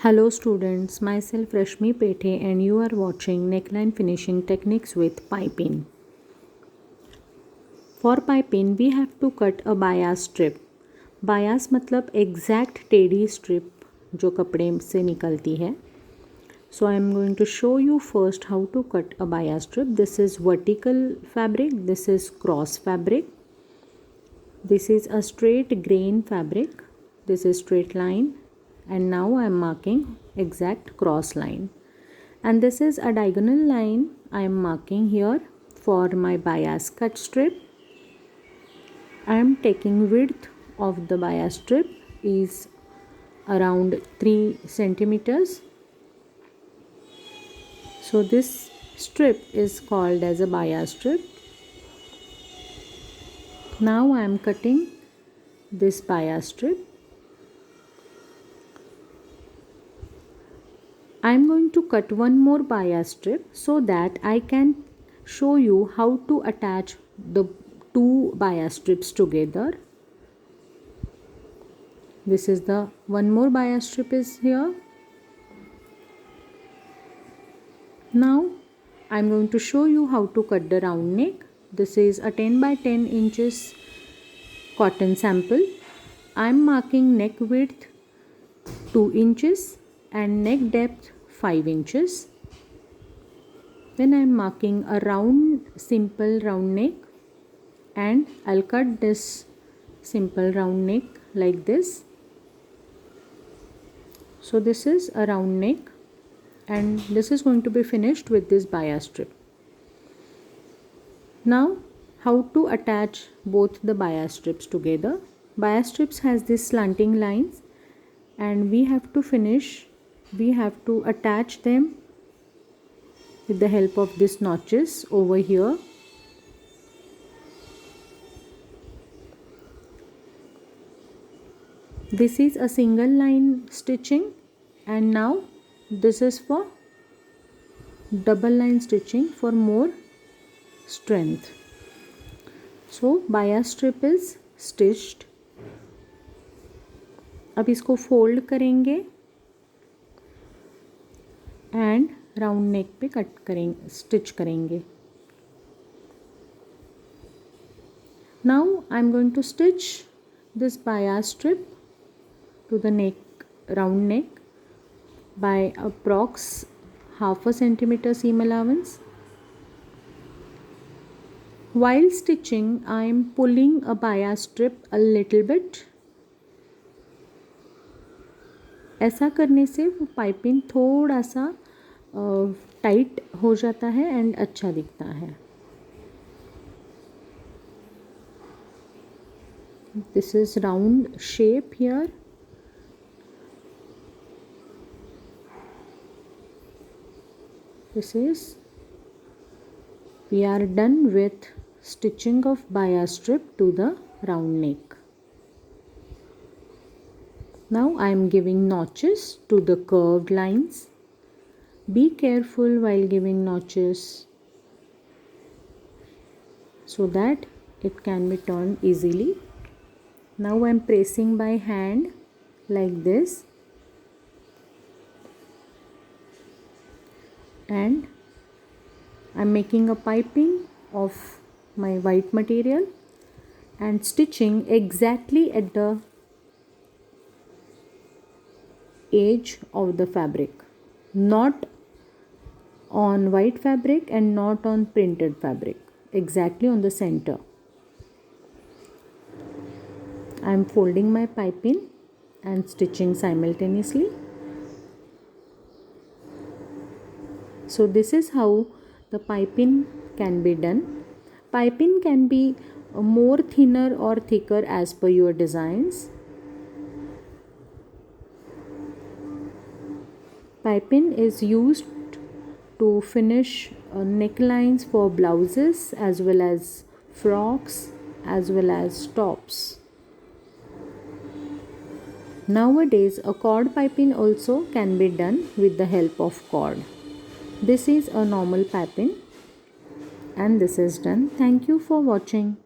Hello students, myself Rashmi Pethe and you are watching Neckline Finishing Techniques with Piping. For piping we have to cut a bias strip. Bias मतलब exact टेढ़ी strip जो कपड़े से निकलती है. So I am going to show you first how to cut a bias strip. This is vertical fabric, this is cross fabric. This is a straight grain fabric, this is straight line. And now I am marking exact cross line, and this is a diagonal line I am marking here for my bias cut strip. I am taking width of the bias strip is around 3 centimeters. So this strip is called as a bias strip. Now I am cutting this bias strip. I am going to cut one more bias strip so that I can show you how to attach the two bias strips together. This is the one more bias strip is here. Now I am going to show you how to cut the round neck. This is a 10 by 10 inches cotton sample. I am marking neck width 2 inches and neck depth 5 inches. Then I am marking a simple round neck, and I'll cut this simple round neck like this. So this is a round neck and this is going to be finished with this bias strip. Now how to attach both the bias strips together. Bias strips has these slanting lines and we have to attach them with the help of these notches over here. This is a single line stitching, and now this is for double line stitching for more strength. So bias strip is stitched. अब इसको fold करेंगे and round neck पे cut करेंगे, stitch करेंगे. Now I am going to stitch this bias strip to the neck, round neck, by approx half a centimeter seam allowance. While stitching I am pulling a bias strip a little bit. ऐसा करने से वो piping थोड़ा सा tight हो जाता है and अच्छा दिखता है. This is round shape here. This is, we are done with stitching of bias strip to the round neck. Now I am giving notches to the curved lines. Be careful while giving notches so that it can be turned easily. Now I am pressing by hand like this, and I am making a piping of my white material and stitching exactly at the edge of the fabric, not on white fabric and not on printed fabric, exactly on the center. I am folding my piping and stitching simultaneously. So this is how the piping can be done. Piping can be more thinner or thicker as per your designs. Piping is used to finish necklines for blouses as well as frocks as well as tops. Nowadays a cord piping also can be done with the help of cord. This is a normal piping and this is done. Thank you for watching.